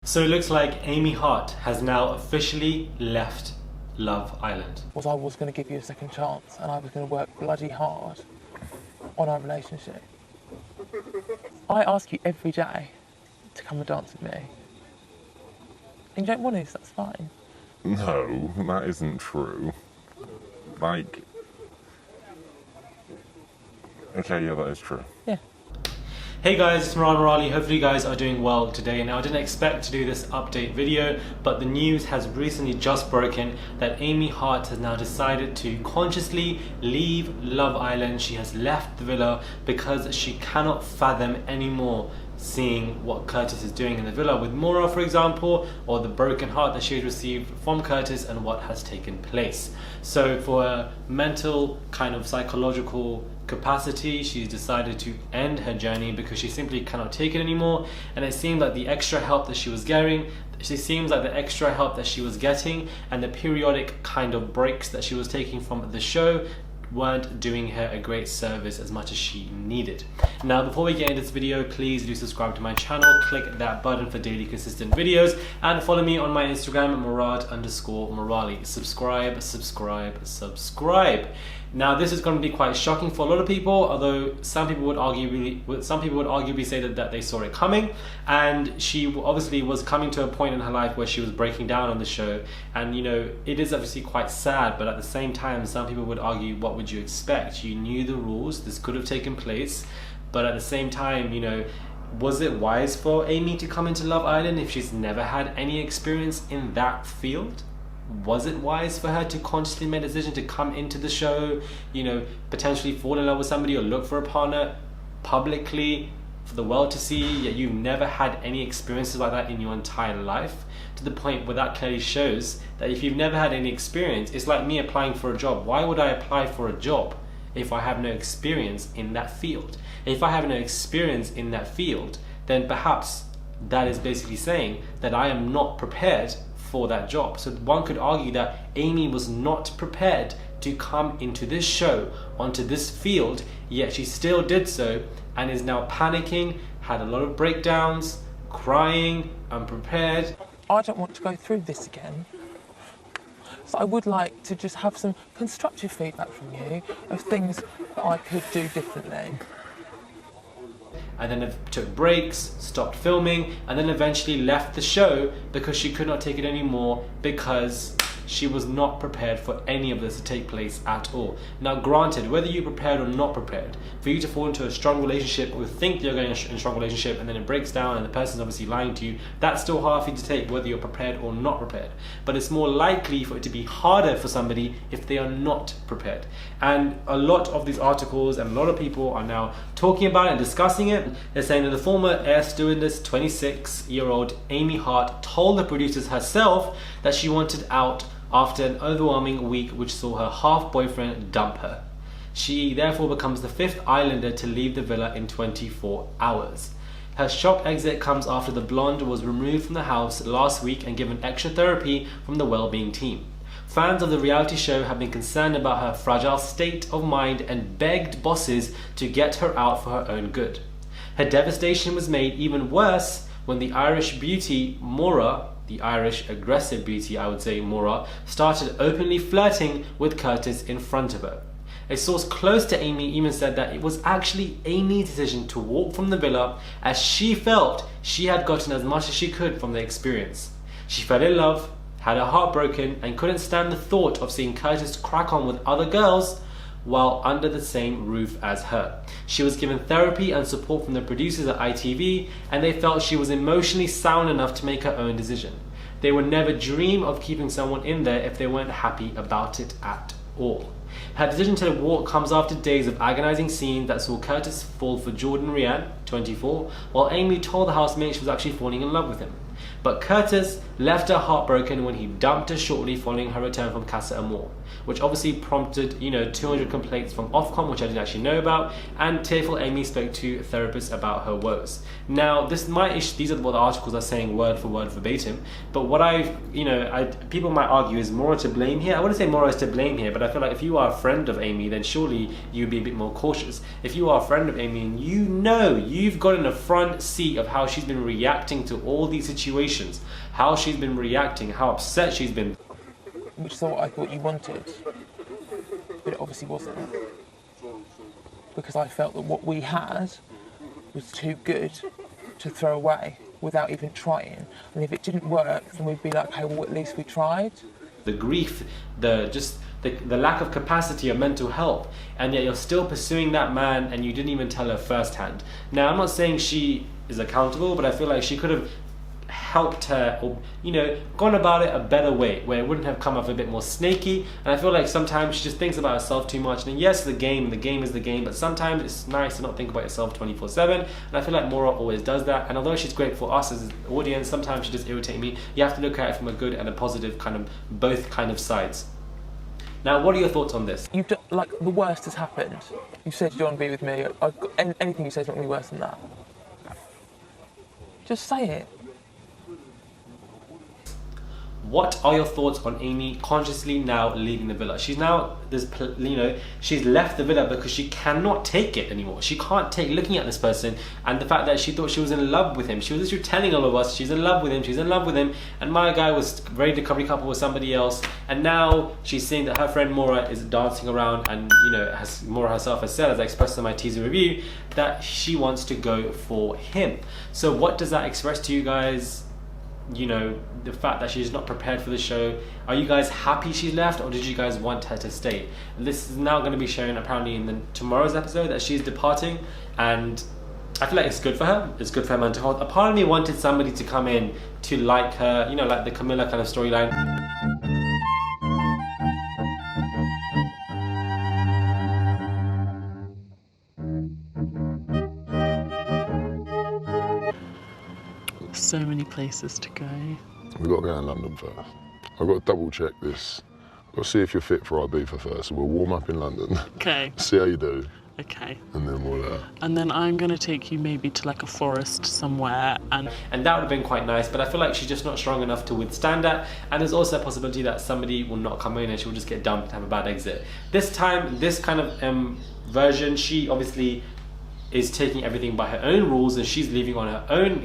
So it looks like Amy Hart has now officially left Love Island. I was going to give you a second chance and I was going to work bloody hard on our relationship. I ask you every day to come and dance with me. And you don't want to, so that's fine. No, that isn't true. Like... Okay, yeah, that is true. Yeah. Hey guys, it's Murad Merali. Hopefully you guys are doing well today. Now I didn't expect to do this update video, but the news has recently just broken that Amy Hart has now decided to consciously leave Love Island. She has left the villa because she cannot fathom anymore seeing what Curtis is doing in the villa with Maura, for example, or the broken heart that she has received from Curtis and what has taken place. So for a mental kind of psychological capacity, she's decided to end her journey because she simply cannot take it anymore. And it seemed like the extra help that she was getting and the periodic kind of breaks that she was taking from the show weren't doing her a great service as much as she needed. Now before we get into this video, please do subscribe to my channel, click that button for daily consistent videos, and follow me on my Instagram at Murad_Merali. Subscribe. Now this is going to be quite shocking for a lot of people, although some people would arguably say that they saw it coming, and she obviously was coming to a point in her life where she was breaking down on the show, and you know, it is obviously quite sad, but at the same time some people would argue, what would you expect? You knew the rules, this could have taken place, but at the same time, you know, was it wise for Amy to come into Love Island if she's never had any experience in that field? Was it wise for her to consciously make a decision to come into the show, you know, potentially fall in love with somebody or look for a partner publicly for the world to see, yet you've never had any experiences like that in your entire life? To the point where that clearly shows that if you've never had any experience, it's like me applying for a job. Why would I apply for a job if I have no experience in that field? If I have no experience in that field, then perhaps that is basically saying that I am not prepared for that job. So one could argue that Amy was not prepared to come into this show, onto this field, yet she still did so and is now panicking, had a lot of breakdowns, crying, unprepared. I don't want to go through this again. So I would like to just have some constructive feedback from you of things that I could do differently. And then took breaks, stopped filming, and then eventually left the show because she could not take it anymore because she was not prepared for any of this to take place at all. Now granted, whether you're prepared or not prepared, for you to fall into a strong relationship or think you're going in a strong relationship and then it breaks down and the person's obviously lying to you, that's still hard for you to take whether you're prepared or not prepared. But it's more likely for it to be harder for somebody if they are not prepared. And a lot of these articles and a lot of people are now talking about it and discussing it. They're saying that the former air stewardess, 26-year-old Amy Hart, told the producers herself that she wanted out after an overwhelming week which saw her half-boyfriend dump her. She therefore becomes the fifth islander to leave the villa in 24 hours. Her shock exit comes after the blonde was removed from the house last week and given extra therapy from the well-being team. Fans of the reality show have been concerned about her fragile state of mind and begged bosses to get her out for her own good. Her devastation was made even worse when the Irish beauty Maura, the Irish aggressive beauty I would say Maura, started openly flirting with Curtis in front of her. A source close to Amy even said that it was actually Amy's decision to walk from the villa as she felt she had gotten as much as she could from the experience. She fell in love, had her heart broken, and couldn't stand the thought of seeing Curtis crack on with other girls while under the same roof as her. She was given therapy and support from the producers at ITV, and they felt she was emotionally sound enough to make her own decision. They would never dream of keeping someone in there if they weren't happy about it at all. Her decision to walk comes after days of agonizing scenes that saw Curtis fall for Jordan Ryan, 24, while Amy told the housemate she was actually falling in love with him. But Curtis left her heartbroken when he dumped her shortly following her return from Casa Amor. which obviously prompted, 200 complaints from Ofcom, which I didn't actually know about, and tearful Amy spoke to therapists about her woes. Now, these are what the articles are saying word for word verbatim, but what people might argue is Maura to blame here. I wouldn't say Maura is to blame here, but I feel like if you are a friend of Amy, then surely you'd be a bit more cautious. If you are a friend of Amy and you've got in the front seat of how she's been reacting to all these situations, how she's been reacting, how upset she's been. Which is what I thought you wanted, but it obviously wasn't. Because I felt that what we had was too good to throw away without even trying. And if it didn't work, then we'd be like, okay, well, at least we tried. The grief, the lack of capacity of mental health, and yet you're still pursuing that man and you didn't even tell her firsthand. Now, I'm not saying she is accountable, but I feel like she could have helped her, or gone about it a better way where it wouldn't have come off a bit more snaky. And I feel like sometimes she just thinks about herself too much. And yes, the game is the game, but sometimes it's nice to not think about yourself 24/7. And I feel like Maura always does that. And although she's great for us as an audience, sometimes she just irritates me. You have to look at it from a good and a positive kind of, both kind of sides. Now, what are your thoughts on this? You've done, like, the worst has happened. You said you don't want to be with me. Anything you say is not going to be worse than that. Just say it. What are your thoughts on Amy consciously now leaving the villa? She's now, she's left the villa because she cannot take it anymore. She can't take looking at this person and the fact that she thought she was in love with him. She was literally telling all of us she's in love with him, and my guy was ready to couple with somebody else, and now she's seeing that her friend Maura is dancing around, and as Maura herself has said, as I expressed in my teaser review, that she wants to go for him. So what does that express to you guys? The fact that she's not prepared for the show. Are you guys happy she's left, or did you guys want her to stay? This is now going to be shown apparently in tomorrow's episode that she's departing, and I feel like it's good for her. It's good for her mental health. A part of me wanted somebody to come in to like her, like the Camilla kind of storyline. So many places to go. We've got to go in London first. I've got to double check this. I've got to see if you're fit for Ibiza first. So we'll warm up in London. Okay. See how you do. Okay. And then we'll... And then I'm going to take you maybe to like a forest somewhere. And that would have been quite nice, but I feel like she's just not strong enough to withstand that. And there's also a possibility that somebody will not come in and she'll just get dumped and have a bad exit. This time, this kind of version, she obviously is taking everything by her own rules, and she's leaving on her own,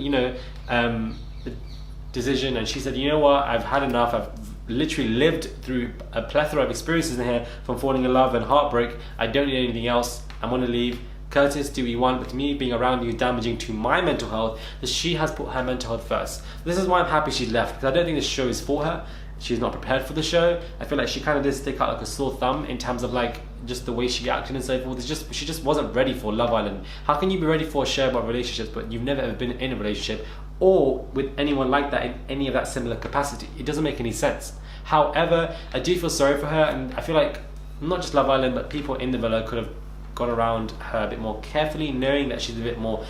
decision. And she said, you know what, I've had enough. I've literally lived through a plethora of experiences in here, from falling in love and heartbreak. I don't need anything else. I want to leave. Curtis, do what you want, but me being around you is damaging to my mental health. So she has put her mental health first. This is why I'm happy she left, because I don't think this show is for her. She's not prepared for the show. I feel like she kind of did stick out like a sore thumb in terms of like just the way she acted and so forth. She just wasn't ready for Love Island. How can you be ready for a show about relationships but you've never ever been in a relationship or with anyone like that in any of that similar capacity? It doesn't make any sense. However, I do feel sorry for her, and I feel like not just Love Island but people in the villa could have gone around her a bit more carefully, knowing that she's a bit more,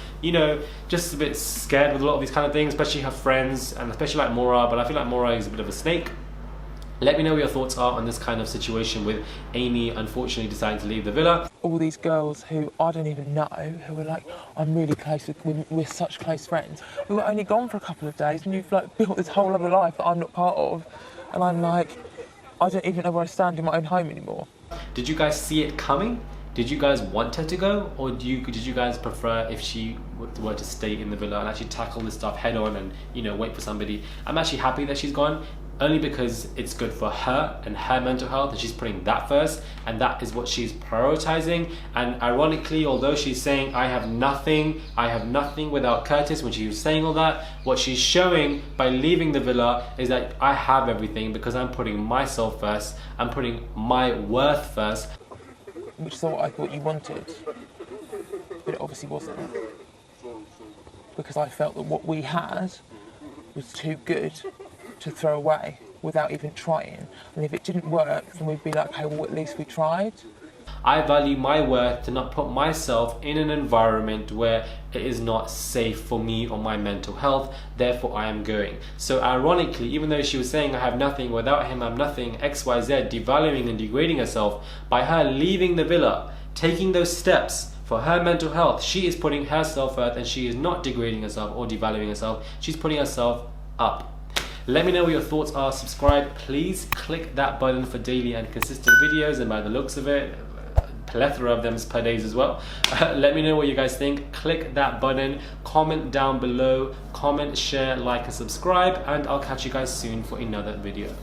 just a bit scared with a lot of these kind of things, especially her friends, and especially like Maura. But I feel like Maura is a bit of a snake. Let me know what your thoughts are on this kind of situation with Amy unfortunately deciding to leave the villa. All these girls who I don't even know, who are like, I'm really close with, we're such close friends. We were only gone for a couple of days and you've like built this whole other life that I'm not part of. And I'm like, I don't even know where I stand in my own home anymore. Did you guys see it coming? Did you guys want her to go, or did you guys prefer if she were to stay in the villa and actually tackle this stuff head on and wait for somebody? I'm actually happy that she's gone, only because it's good for her and her mental health, and she's putting that first, and that is what she's prioritizing. And ironically, although she's saying I have nothing without Curtis, when she was saying all that, what she's showing by leaving the villa is that I have everything because I'm putting myself first, I'm putting my worth first. Which is what I thought you wanted, but it obviously wasn't. Because I felt that what we had was too good to throw away without even trying. And if it didn't work, then we'd be like, okay, well, at least we tried. I value my worth to not put myself in an environment where it is not safe for me or my mental health, therefore I am going. So ironically, even though she was saying I have nothing, without him I'm nothing, XYZ, devaluing and degrading herself, by her leaving the villa, taking those steps for her mental health, she is putting her self-worth, and she is not degrading herself or devaluing herself, she's putting herself up. Let me know what your thoughts are. Subscribe, please click that button for daily and consistent videos, and by the looks of it, plethora of them per days as well. Let me know what you guys think. Click that button, comment down below, comment, share, like and subscribe, and I'll catch you guys soon for another video.